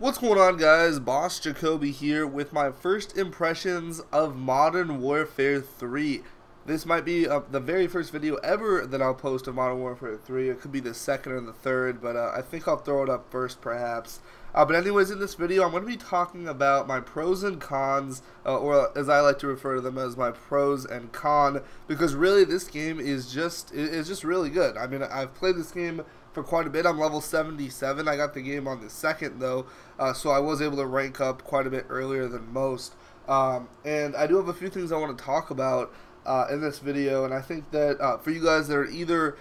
What's going on, guys? BryceJacoby here with my first impressions of Modern Warfare 3. This might be the very first video ever that I'll post of Modern Warfare 3. It could be the second or the third, but I think I'll throw it up first perhaps. But anyways, in this video I'm going to be talking about my pros and cons, or as I like to refer to them as my pros and con, because really this game is just really good. I mean, I've played this game for quite a bit. I'm level 77. I got the game on the 2nd though, so I was able to rank up quite a bit earlier than most. And I do have a few things I want to talk about in this video, and I think that for you guys that are either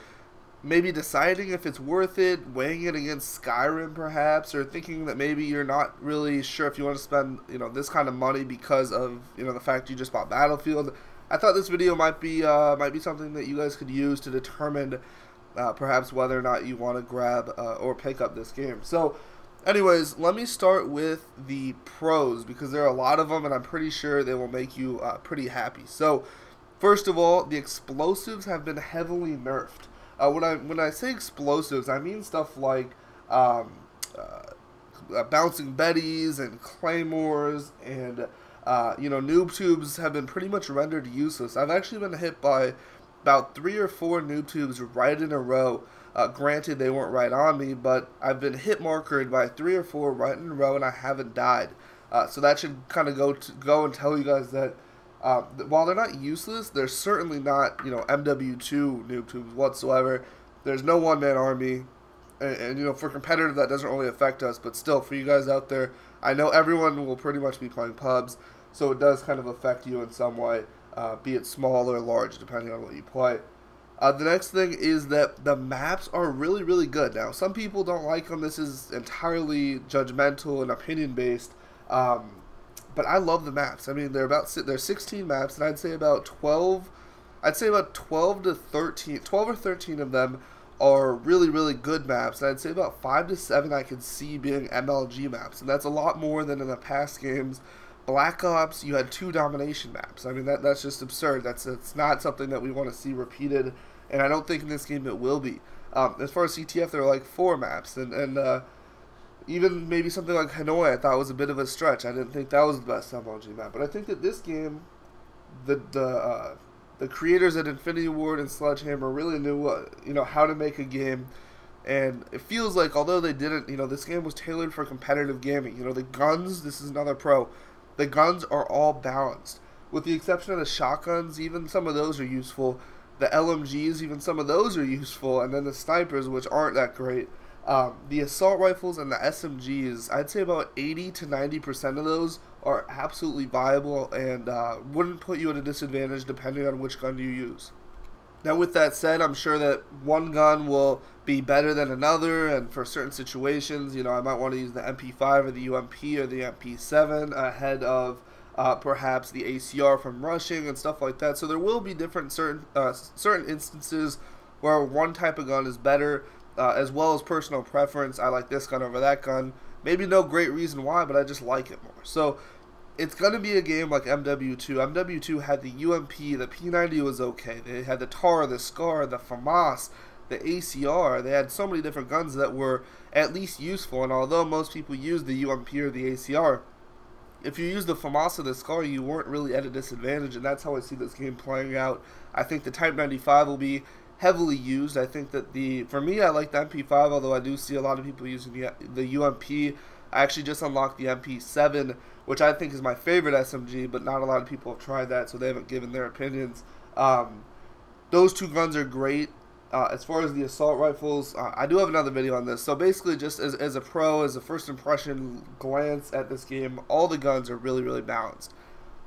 maybe deciding if it's worth it, weighing it against Skyrim perhaps, or thinking that maybe you're not really sure if you want to spend this kind of money because of the fact you just bought Battlefield, I thought this video might be something that you guys could use to determine perhaps whether or not you want to grab or pick up this game. So anyways, let me start with the pros, because there are a lot of them and I'm pretty sure they will make you pretty happy. So first of all, the explosives have been heavily nerfed. When I say explosives, I mean stuff like bouncing Bettys and claymores, and noob tubes have been pretty much rendered useless. I've actually been hit by about 3 or 4 noob tubes right in a row. Granted, they weren't right on me, but I've been hit markered by 3 or 4 right in a row, and I haven't died. So that should kind of go and tell you guys that while they're not useless, they're certainly not MW3 noob tubes whatsoever. There's no one-man army, and for competitive that doesn't really affect us, but still for you guys out there, I know everyone will pretty much be playing pubs, so it does kind of affect you in some way. Be it small or large, depending on what you play. The next thing is that the maps are really, really good. Now, some people don't like them. This is entirely judgmental and opinion-based, but I love the maps. I mean, there's 16 maps, and I'd say about 12 to 13, 12 or 13 of them are really, really good maps. And I'd say about 5 to 7 I could see being MLG maps, and that's a lot more than in the past games. Black Ops, you had 2 domination maps. I mean, that's just absurd. It's not something that we want to see repeated, and I don't think in this game it will be. As far as CTF, there are like 4 maps, and even maybe something like Hanoi I thought was a bit of a stretch. I didn't think that was the best MLG map, but I think that this game, the creators at Infinity Ward and Sledgehammer really knew how to make a game. And it feels like, although they didn't, this game was tailored for competitive gaming. The guns, this is another pro. The guns are all balanced, with the exception of the shotguns. Even some of those are useful. The LMGs, even some of those are useful, and then the snipers, which aren't that great. The assault rifles and the SMGs, I'd say about 80 to 90% of those are absolutely viable and wouldn't put you at a disadvantage depending on which gun you use. Now, with that said, I'm sure that one gun will be better than another, and for certain situations, I might want to use the MP5 or the UMP or the MP7 ahead of perhaps the ACR from rushing and stuff like that. So there will be certain instances where one type of gun is better, as well as personal preference. I like this gun over that gun. Maybe no great reason why, but I just like it more. So it's going to be a game like MW2. MW2 had the UMP, the P90 was okay. They had the TAR, the SCAR, the FAMAS, the ACR. They had so many different guns that were at least useful, and although most people use the UMP or the ACR, if you use the FAMAS or the SCAR, you weren't really at a disadvantage, and that's how I see this game playing out. I think the Type 95 will be heavily used. I think that for me, I like the MP5, although I do see a lot of people using the UMP. I actually just unlocked the MP7, which I think is my favorite SMG, but not a lot of people have tried that, so they haven't given their opinions. Those 2 guns are great. As far as the assault rifles, I do have another video on this. So basically, just as a pro, as a first impression glance at this game, all the guns are really, really balanced.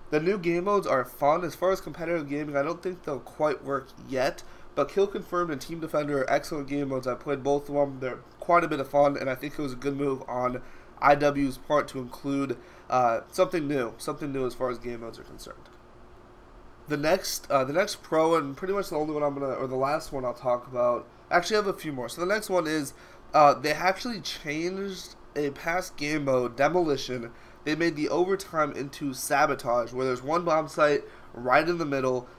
The new game modes are fun. As far as competitive gaming, I don't think they'll quite work yet, but Kill Confirmed and Team Defender are excellent game modes. I played both of them. They're quite a bit of fun, and I think it was a good move on IW's part to include something new as far as game modes are concerned. The next pro, and pretty much the only one or the last one I'll talk about. Actually, I have a few more. So the next one is they actually changed a past game mode, Demolition. They made the overtime into Sabotage, where there's one bomb site right in the middle,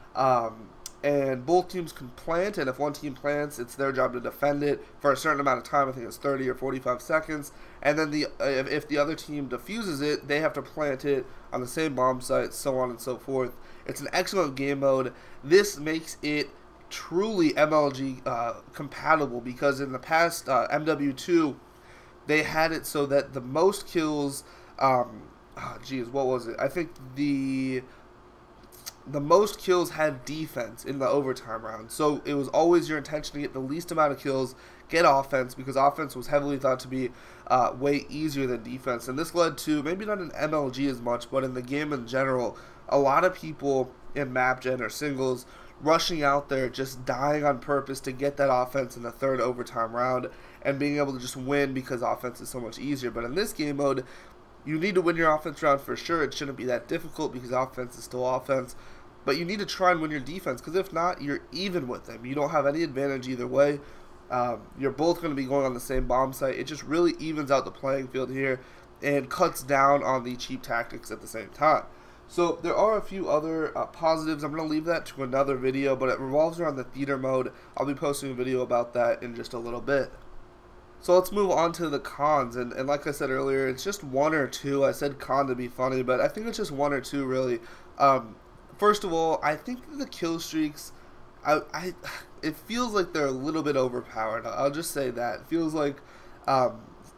and both teams can plant, and if one team plants, it's their job to defend it for a certain amount of time. I think it's 30 or 45 seconds, and then if the other team defuses it, they have to plant it on the same bomb site, so on and so forth. It's an excellent game mode. This makes it truly MLG compatible, because in the past MW2, they had it so that the most kills, what was it? I think the most kills had defense in the overtime round. So it was always your intention to get the least amount of kills, get offense, because offense was heavily thought to be way easier than defense. And this led to, maybe not in MLG as much, but in the game in general, a lot of people in map gen or singles rushing out there, just dying on purpose to get that offense in the third overtime round and being able to just win because offense is so much easier. But in this game mode, you need to win your offense round for sure. It shouldn't be that difficult because offense is still offense. But you need to try and win your defense, because if not, you're even with them. You don't have any advantage either way. You're both going to be going on the same bomb site. It just really evens out the playing field here and cuts down on the cheap tactics at the same time. So there are a few other positives. I'm going to leave that to another video, but it revolves around the theater mode. I'll be posting a video about that in just a little bit. So let's move on to the cons, and like I said earlier, it's just one or two. I said con to be funny, but I think it's just one or two really. First of all, I think the kill streaks, it feels like they're a little bit overpowered. I'll just say that. It feels like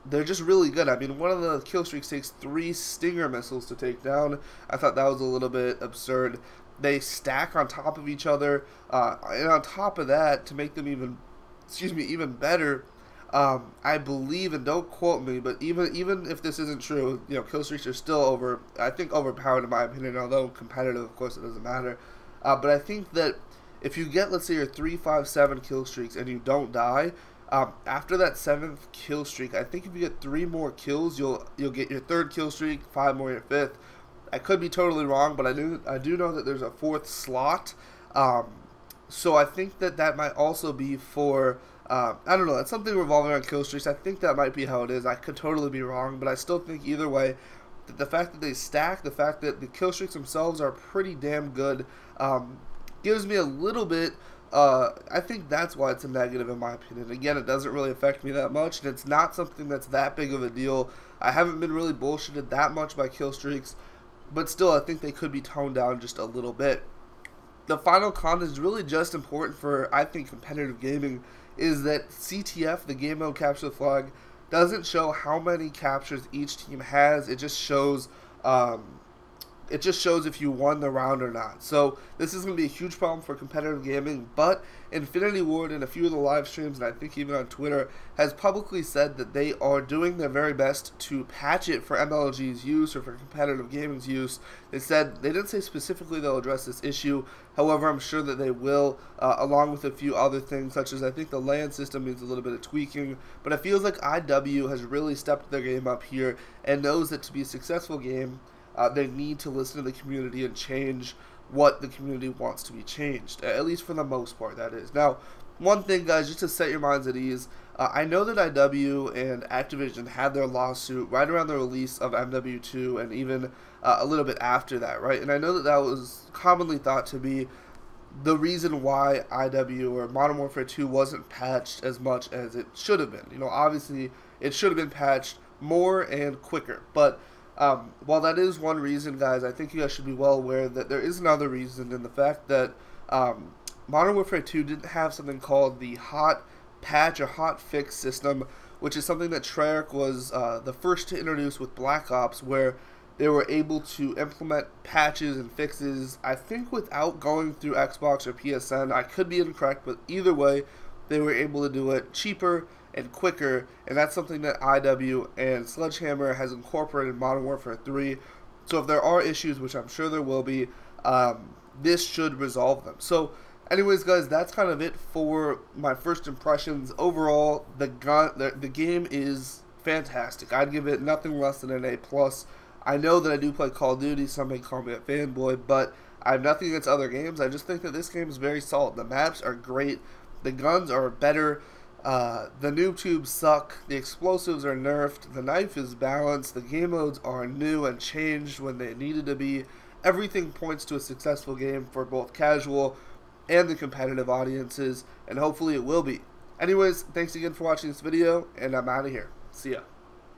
they're just really good. I mean, one of the kill streaks takes 3 Stinger missiles to take down. I thought that was a little bit absurd. They stack on top of each other, and on top of that, to make them even better, I believe, and don't quote me, but even if this isn't true, you know, kill streaks are still overpowered in my opinion, although competitive, of course, it doesn't matter. But I think that if you get, let's say, your 3, 5, 7 kill streaks and you don't die, after that 7th kill streak, I think if you get 3 more kills, you'll get your 3rd kill streak, 5 more your 5th. I could be totally wrong, but I do know that there's a 4th slot. So I think that might also be for, I don't know, that's something revolving around kill streaks. I think that might be how it is. I could totally be wrong, but I still think either way, that the fact that they stack, the fact that the kill streaks themselves are pretty damn good, gives me a little bit, I think that's why it's a negative in my opinion. Again, it doesn't really affect me that much, and it's not something that's that big of a deal. I haven't been really bullshitted that much by kill streaks, but still, I think they could be toned down just a little bit. The final con is really just important for, I think, competitive gaming, is that CTF, the game mode capture the flag, doesn't show how many captures each team has. It just shows if you won the round or not. So this is going to be a huge problem for competitive gaming, but Infinity Ward in a few of the live streams, and I think even on Twitter, has publicly said that they are doing their very best to patch it for MLG's use or for competitive gaming's use. They didn't say specifically they'll address this issue, however I'm sure that they will, along with a few other things, such as I think the LAN system needs a little bit of tweaking, but it feels like IW has really stepped their game up here and knows that to be a successful game, they need to listen to the community and change what the community wants to be changed, at least for the most part, that is. Now, one thing, guys, just to set your minds at ease, I know that IW and Activision had their lawsuit right around the release of MW2 and even a little bit after that, right? And I know that that was commonly thought to be the reason why IW or Modern Warfare 2 wasn't patched as much as it should have been. You know, obviously, it should have been patched more and quicker, but while that is one reason, guys, I think you guys should be well aware that there is another reason in the fact that Modern Warfare 2 didn't have something called the hot patch or hot fix system, which is something that Treyarch was the first to introduce with Black Ops, where they were able to implement patches and fixes, I think without going through Xbox or PSN. I could be incorrect, but either way, they were able to do it cheaper and quicker, and that's something that IW and Sledgehammer has incorporated in Modern Warfare 3. So if there are issues, which I'm sure there will be, this should resolve them. So anyways, guys, that's kind of it for my first impressions. Overall, the game is fantastic. I'd give it nothing less than an A+. I know that I do play Call of Duty, some may call me a fanboy, but I have nothing against other games. I just think that this game is very solid. The maps are great, the guns are better, the noob tubes suck, the explosives are nerfed, the knife is balanced, the game modes are new and changed when they needed to be. Everything points to a successful game for both casual and the competitive audiences, and hopefully it will be. Anyways, thanks again for watching this video, and I'm out of here. See ya.